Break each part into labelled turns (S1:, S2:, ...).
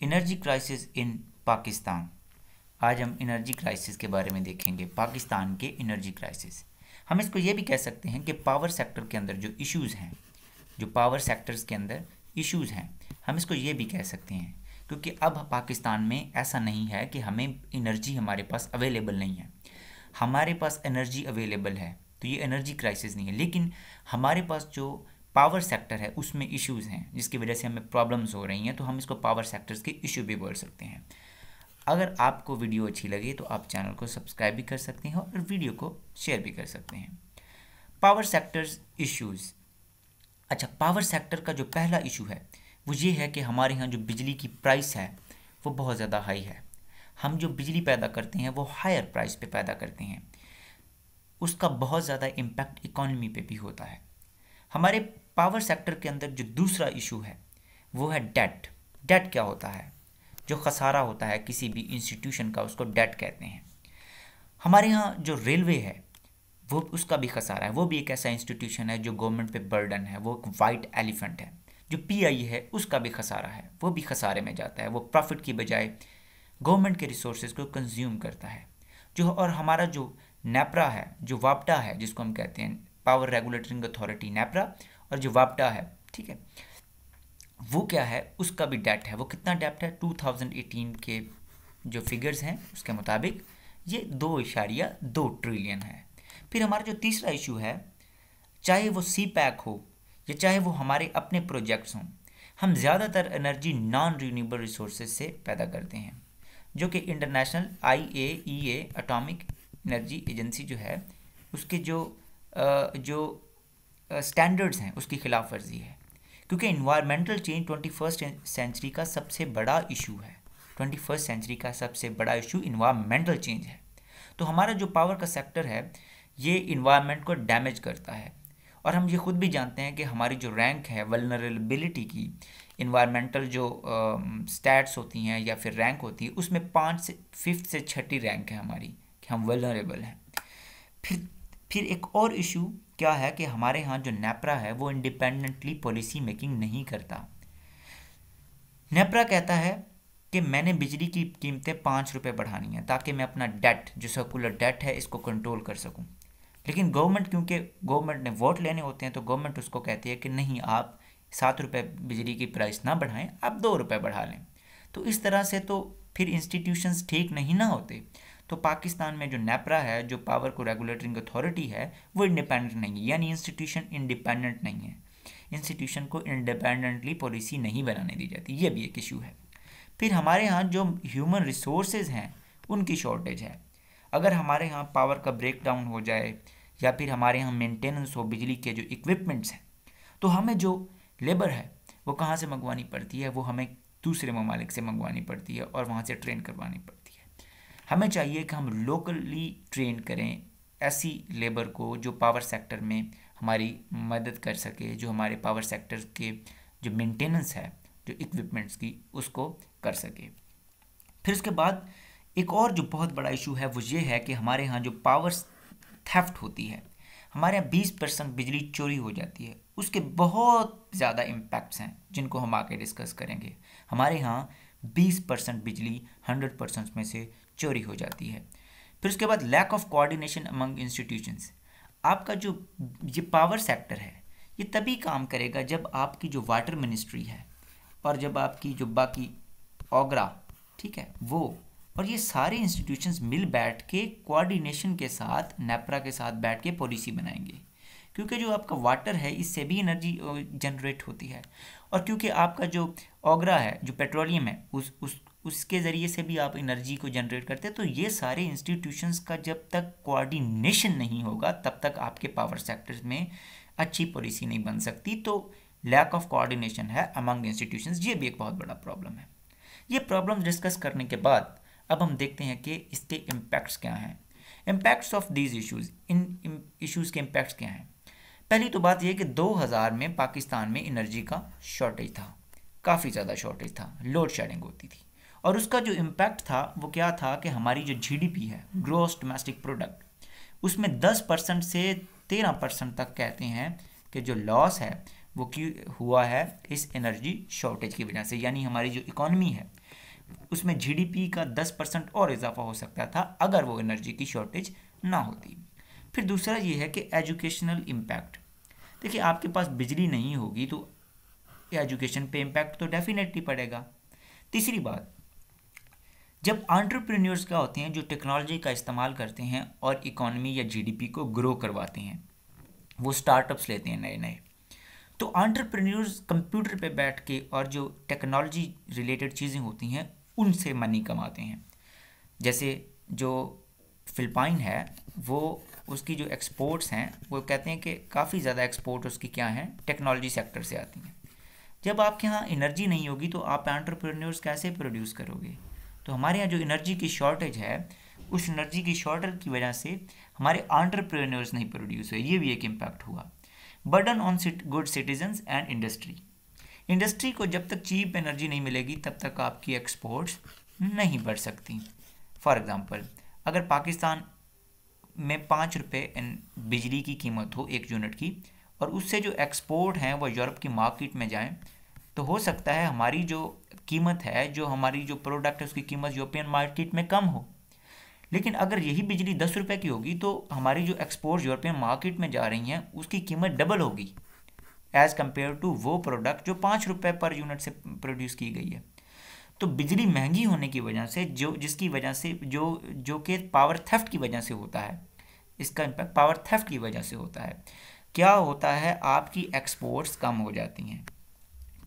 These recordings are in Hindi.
S1: Energy crisis in Pakistan. आज हम एनर्जी क्राइसिस के बारे में देखेंगे, पाकिस्तान के एनर्जी क्राइसिस। हम इसको ये भी कह सकते हैं कि पावर सेक्टर के अंदर जो इश्यूज़ हैं, जो पावर सेक्टर्स के अंदर इश्यूज़ हैं, हम इसको ये भी कह सकते हैं, क्योंकि अब पाकिस्तान में ऐसा नहीं है कि हमें एनर्जी हमारे पास अवेलेबल नहीं है। हमारे पास एनर्जी अवेलेबल है, तो ये एनर्जी क्राइसिस नहीं है, लेकिन हमारे पास जो पावर सेक्टर है उसमें इश्यूज़ हैं जिसकी वजह से हमें प्रॉब्लम्स हो रही हैं, तो हम इसको पावर सेक्टर्स के इशू भी बोल सकते हैं। अगर आपको वीडियो अच्छी लगे तो आप चैनल को सब्सक्राइब भी कर सकते हैं और वीडियो को शेयर भी कर सकते हैं। Power sectors issues. अच्छा, पावर सेक्टर का जो पहला इशू है वो ये है कि हमारे यहाँ जो बिजली की प्राइस है वो बहुत ज़्यादा हाई है। हम जो बिजली पैदा करते हैं वो हायर प्राइस पे पैदा करते हैं, उसका बहुत ज़्यादा इम्पैक्ट इकॉनमी पे भी होता है। हमारे पावर सेक्टर के अंदर जो दूसरा इशू है वो है डेट। डेट क्या होता है? जो खसारा होता है किसी भी इंस्टीट्यूशन का, उसको डेट कहते हैं। हमारे यहाँ जो रेलवे है वो उसका भी खसारा है, वो भी एक ऐसा इंस्टीट्यूशन है जो गवर्नमेंट पे बर्डन है, वो एक वाइट एलिफेंट है। जो पीआई है उसका भी खसारा है, वो भी खसारे में जाता है, वो प्रॉफिट की बजाय गवर्नमेंट के रिसोर्सेज को कंज्यूम करता है। जो और हमारा जो नेपरा है, जो वापटा है, जिसको हम कहते हैं पावर रेगुलेटरिंग अथॉरिटी नेपरा, और जो वापटा है, ठीक है, वो क्या है, उसका भी डेट है। वो कितना डेट है? 2018 के जो फिगर्स हैं उसके मुताबिक ये 2.2 ट्रिलियन है। फिर हमारा जो तीसरा इशू है, चाहे वो सी पैक हो या चाहे वो हमारे अपने प्रोजेक्ट्स हों, हम ज़्यादातर एनर्जी नॉन रिन्यूएबल रिसोर्सेज से पैदा करते हैं, जो कि international IAEA atomic energy agency जो है उसके जो स्टैंडर्ड्स हैं उसकी खिलाफ वर्जी है, क्योंकि इन्वायरमेंटल चेंज 21st सेंचुरी का सबसे बड़ा इशू है। 21st सेंचुरी का सबसे बड़ा इशू इन्वायरमेंटल चेंज है। तो हमारा जो पावर का सेक्टर है ये इन्वायरमेंट को डैमेज करता है, और हम ये खुद भी जानते हैं कि हमारी जो रैंक है वल्नरेबिलिटी की, इन्वायरमेंटल जो स्टैट्स होती हैं या फिर रैंक होती है, उसमें 5th से 6ठी रैंक है हमारी कि हम वल्नरेबल हैं। फिर एक और इशू क्या है कि हमारे यहाँ जो नेपरा है वो इंडिपेंडेंटली पॉलिसी मेकिंग नहीं करता। नेपरा कहता है कि मैंने बिजली की कीमतें 5 रुपये बढ़ानी है ताकि मैं अपना डेट, जो सर्कुलर डेट है, इसको कंट्रोल कर सकूं। लेकिन गवर्नमेंट, क्योंकि गवर्नमेंट ने वोट लेने होते हैं, तो गवर्नमेंट उसको कहती है कि नहीं, आप 7 रुपये बिजली की प्राइस ना बढ़ाएं, आप 2 रुपये बढ़ा लें। तो इस तरह से तो फिर इंस्टीट्यूशंस ठीक नहीं ना होते। तो पाकिस्तान में जो नेपरा है, जो पावर को रेगुलेटिंग अथॉरिटी है, वो इंडिपेंडेंट नहीं है, यानी इंस्टीट्यूशन इंडिपेंडेंट नहीं है। इंस्टीट्यूशन को इंडिपेंडेंटली पॉलिसी नहीं बनाने दी जाती, ये भी एक इशू है। फिर हमारे यहाँ जो ह्यूमन रिसोर्सेज हैं उनकी शॉर्टेज है। अगर हमारे यहाँ पावर का ब्रेक डाउन हो जाए या फिर हमारे यहाँ मेंटेनेंस हो बिजली के जो इक्विपमेंट्स हैं, तो हमें जो लेबर है वो कहाँ से मंगवानी पड़ती है? वो हमें दूसरे ममालिक से मंगवानी पड़ती है और वहाँ से ट्रेन करवानी पड़ती है। हमें चाहिए कि हम लोकली ट्रेन करें ऐसी लेबर को जो पावर सेक्टर में हमारी मदद कर सके, जो हमारे पावर सेक्टर के जो मेंटेनेंस है, जो इक्विपमेंट्स की, उसको कर सके। फिर उसके बाद एक और जो बहुत बड़ा इशू है वो ये है कि हमारे यहाँ जो पावर थेफ्ट होती है, हमारे यहाँ 20% बिजली चोरी हो जाती है। उसके बहुत ज़्यादा इम्पैक्ट्स हैं जिनको हम आके डिस्कस करेंगे। हमारे यहाँ 20% बिजली 100% में से चोरी हो जाती है। फिर उसके बाद lack of coordination among institutions. आपका जो ये पावर सेक्टर है ये तभी काम करेगा जब आपकी जो वाटर मिनिस्ट्री है और जब आपकी जो बाकी ओगरा, ठीक है, वो और ये सारे इंस्टीट्यूशंस मिल बैठ के कोऑर्डिनेशन के साथ नेपरा के साथ बैठ के पॉलिसी बनाएंगे, क्योंकि जो आपका वाटर है इससे भी एनर्जी जनरेट होती है, और क्योंकि आपका जो ओगरा है, जो पेट्रोलियम है, उसके ज़रिए से भी आप एनर्जी को जनरेट करते हैं। तो ये सारे इंस्टीट्यूशंस का जब तक कोऑर्डिनेशन नहीं होगा तब तक आपके पावर सेक्टर्स में अच्छी पॉलिसी नहीं बन सकती। तो लैक ऑफ कोऑर्डिनेशन है अमंग इंस्टीट्यूशंस, ये भी एक बहुत बड़ा प्रॉब्लम है। ये प्रॉब्लम डिस्कस करने के बाद अब हम देखते हैं कि इसके इम्पैक्ट्स क्या हैं। Impacts of these issues, in issues के इम्पैक्ट्स क्या हैं? पहली तो बात यह कि 2000 में पाकिस्तान में एनर्जी का शॉर्टेज था, काफ़ी ज़्यादा शॉर्टेज था, लोड शेडिंग होती थी, और उसका जो इम्पैक्ट था वो क्या था कि हमारी जो GDP है, ग्रॉस डोमेस्टिक प्रोडक्ट, उसमें 10% से 13% तक कहते हैं कि जो लॉस है वो क्यों हुआ है इस एनर्जी शॉर्टेज की वजह से। यानी हमारी जो इकॉनमी है उसमें जीडीपी का 10% और इजाफा हो सकता था अगर वो एनर्जी की शॉर्टेज ना होती। फिर दूसरा ये है कि एजुकेशनल इम्पैक्ट। देखिए, आपके पास बिजली नहीं होगी तो एजुकेशन पे इम्पैक्ट तो डेफिनेटली पड़ेगा। तीसरी बात, जब एंटरप्रेन्योर्स क्या होते हैं जो टेक्नोलॉजी का इस्तेमाल करते हैं और इकोनॉमी या जीडीपी को ग्रो करवाते हैं, वो स्टार्टअप्स लेते हैं नए नए, तो एंटरप्रेन्योर्स कंप्यूटर पे बैठ के और जो टेक्नोलॉजी रिलेटेड चीज़ें होती हैं उनसे मनी कमाते हैं। जैसे जो फिलिपाइन है वो उसकी जो एक्सपोर्ट्स हैं वो कहते हैं कि काफ़ी ज़्यादा एक्सपोर्ट उसकी क्या है, टेक्नोलॉजी सेक्टर से आती हैं। जब आपके यहाँ एनर्जी नहीं होगी तो आप एंटरप्रेन्योर्स कैसे प्रोड्यूस करोगे? तो हमारे यहाँ जो एनर्जी की शॉर्टेज है उस एनर्जी की शॉर्टेज की वजह से हमारे एंटरप्रेन्योर्स नहीं प्रोड्यूस हुए, ये भी एक इम्पैक्ट हुआ। Burden on good citizens and industry. Industry को जब तक चीप एनर्जी नहीं मिलेगी तब तक आपकी एक्सपोर्ट्स नहीं बढ़ सकती। फॉर एग्ज़ाम्पल, अगर पाकिस्तान में 5 रुपये बिजली की कीमत हो 1 यूनिट की और उससे जो एक्सपोर्ट हैं वो यूरोप की मार्केट में जाएं, तो हो सकता है हमारी जो कीमत है, जो हमारी जो प्रोडक्ट है उसकी कीमत यूरोपियन मार्केट में कम हो। लेकिन अगर यही बिजली 10 रुपये की होगी तो हमारी जो एक्सपोर्ट यूरोपियन मार्केट में जा रही हैं उसकी कीमत डबल होगी एज़ कम्पेयर टू वो प्रोडक्ट जो 5 रुपये पर यूनिट से प्रोड्यूस की गई है। तो बिजली महंगी होने की वजह से जिसकी वजह से जो कि पावर थेफ्ट की वजह से होता है, इसका इम्पैक्ट पावर थेफ्ट की वजह से होता है। क्या होता है, आपकी एक्सपोर्ट्स कम हो जाती हैं,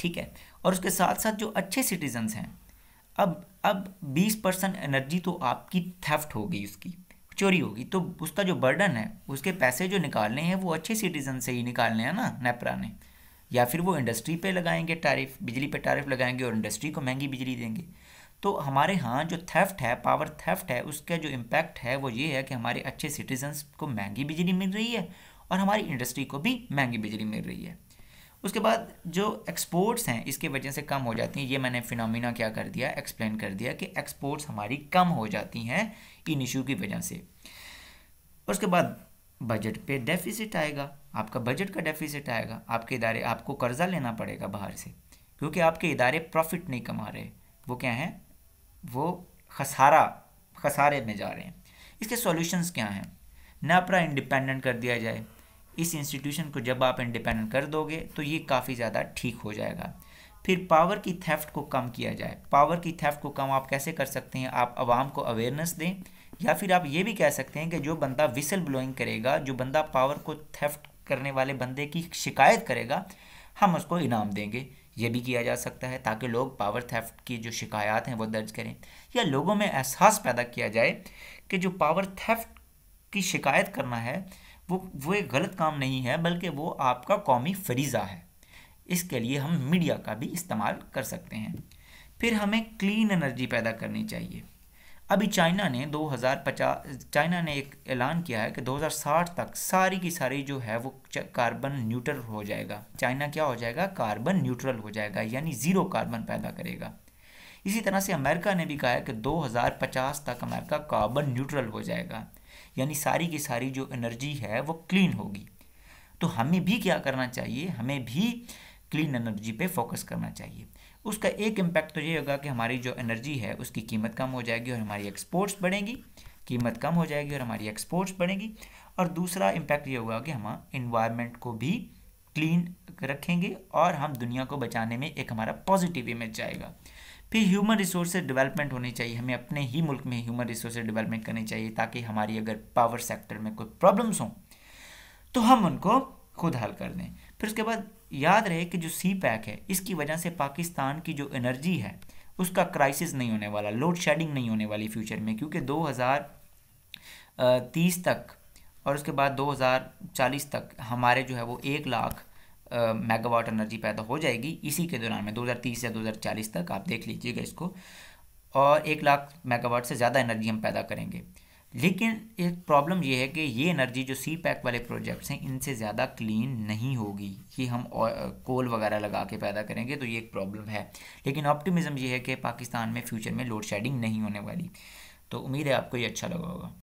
S1: ठीक है। और उसके साथ साथ जो अच्छे सिटीजन्स हैं, अब 20% एनर्जी तो आपकी थेफ्ट हो गई, उसकी चोरी होगी, तो उसका जो बर्डन है, उसके पैसे जो निकालने हैं वो अच्छे सिटीजन से ही निकालने हैं ना, नेपरा ने, या फिर वो इंडस्ट्री पे लगाएंगे टैरिफ, बिजली पे टैरिफ लगाएंगे और इंडस्ट्री को महंगी बिजली देंगे। तो हमारे यहाँ जो थेफ्ट है, पावर थेफ्ट है, उसका जो इम्पैक्ट है वो ये है कि हमारे अच्छे सिटीजन्स को महंगी बिजली मिल रही है और हमारी इंडस्ट्री को भी महंगी बिजली मिल रही है। उसके बाद जो एक्सपोर्ट्स हैं इसके वजह से कम हो जाती हैं। ये मैंने फिनोमिना क्या कर दिया, एक्सप्लेन कर दिया कि एक्सपोर्ट्स हमारी कम हो जाती हैं इन इशू की वजह से। उसके बाद बजट पे डेफिसिट आएगा, आपका बजट का डेफिसिट आएगा, आपके इदारे, आपको कर्जा लेना पड़ेगा बाहर से क्योंकि आपके इदारे प्रॉफिट नहीं कमा रहे, वो क्या हैं, वो खसारे में जा रहे हैं। इसके सॉल्यूशंस क्या हैं? नेपरा इंडिपेंडेंट कर दिया जाए। इस इंस्टीट्यूशन को जब आप इंडिपेंडेंट कर दोगे तो ये काफ़ी ज़्यादा ठीक हो जाएगा। फिर पावर की थेफ्ट को कम किया जाए। पावर की थेफ्ट को कम आप कैसे कर सकते हैं? आप आवाम को अवेयरनेस दें, या फिर आप ये भी कह सकते हैं कि जो बंदा विसल ब्लोइंग करेगा, जो बंदा पावर को थेफ्ट करने वाले बंदे की शिकायत करेगा, हम उसको इनाम देंगे। ये भी किया जा सकता है ताकि लोग पावर थेफ्ट की जो शिकायत हैं वो दर्ज करें, या लोगों में एहसास पैदा किया जाए कि जो पावर थेफ्ट की शिकायत करना है वो एक गलत काम नहीं है, बल्कि वो आपका कौमी फरीज़ा है। इसके लिए हम मीडिया का भी इस्तेमाल कर सकते हैं। फिर हमें क्लीन एनर्जी पैदा करनी चाहिए। अभी चाइना ने एक ऐलान किया है कि 2060 तक सारी की सारी जो है वो कार्बन न्यूट्रल हो जाएगा। चाइना क्या हो जाएगा? कार्बन न्यूट्रल हो जाएगा, यानी ज़ीरो कार्बन पैदा करेगा। इसी तरह से अमेरिका ने भी कहा है कि 2050 तक अमेरिका कार्बन न्यूट्रल हो जाएगा, यानी सारी की सारी जो एनर्जी है वो क्लीन होगी। तो हमें भी क्या करना चाहिए? हमें भी क्लीन एनर्जी पे फोकस करना चाहिए। उसका एक इम्पैक्ट तो ये होगा कि हमारी जो एनर्जी है उसकी कीमत कम हो जाएगी और हमारी एक्सपोर्ट्स बढ़ेंगी, कीमत कम हो जाएगी और हमारी एक्सपोर्ट्स बढ़ेंगी। और दूसरा इम्पैक्ट ये होगा कि हम इन्वायरमेंट को भी क्लीन रखेंगे और हम दुनिया को बचाने में एक हमारा पॉजिटिव इमेज जाएगा। फिर ह्यूमन रिसोर्सेज डेवलपमेंट होनी चाहिए। हमें अपने ही मुल्क में ह्यूमन रिसोर्सेज डेवलपमेंट करनी चाहिए ताकि हमारी अगर पावर सेक्टर में कोई प्रॉब्लम्स हों तो हम उनको खुद हल कर दें। फिर उसके बाद याद रहे कि जो सी पैक है इसकी वजह से पाकिस्तान की जो एनर्जी है उसका क्राइसिस नहीं होने वाला, लोड शेडिंग नहीं होने वाली फ्यूचर में, क्योंकि 2030 तक और उसके बाद 2040 तक हमारे जो है वो 1 लाख मेगावाट एनर्जी पैदा हो जाएगी इसी के दौरान में, 2030 या 2040 तक आप देख लीजिएगा इसको, और 1 लाख मेगावाट से ज़्यादा एनर्जी हम पैदा करेंगे। लेकिन एक प्रॉब्लम ये है कि ये एनर्जी जो सी पैक वाले प्रोजेक्ट्स हैं इनसे ज़्यादा क्लीन नहीं होगी कि हम कोल वगैरह लगा के पैदा करेंगे, तो ये एक प्रॉब्लम है। लेकिन ऑप्टिमिज्म ये है कि पाकिस्तान में फ्यूचर में लोड शेडिंग नहीं होने वाली। तो उम्मीद है आपको ये अच्छा लगा होगा।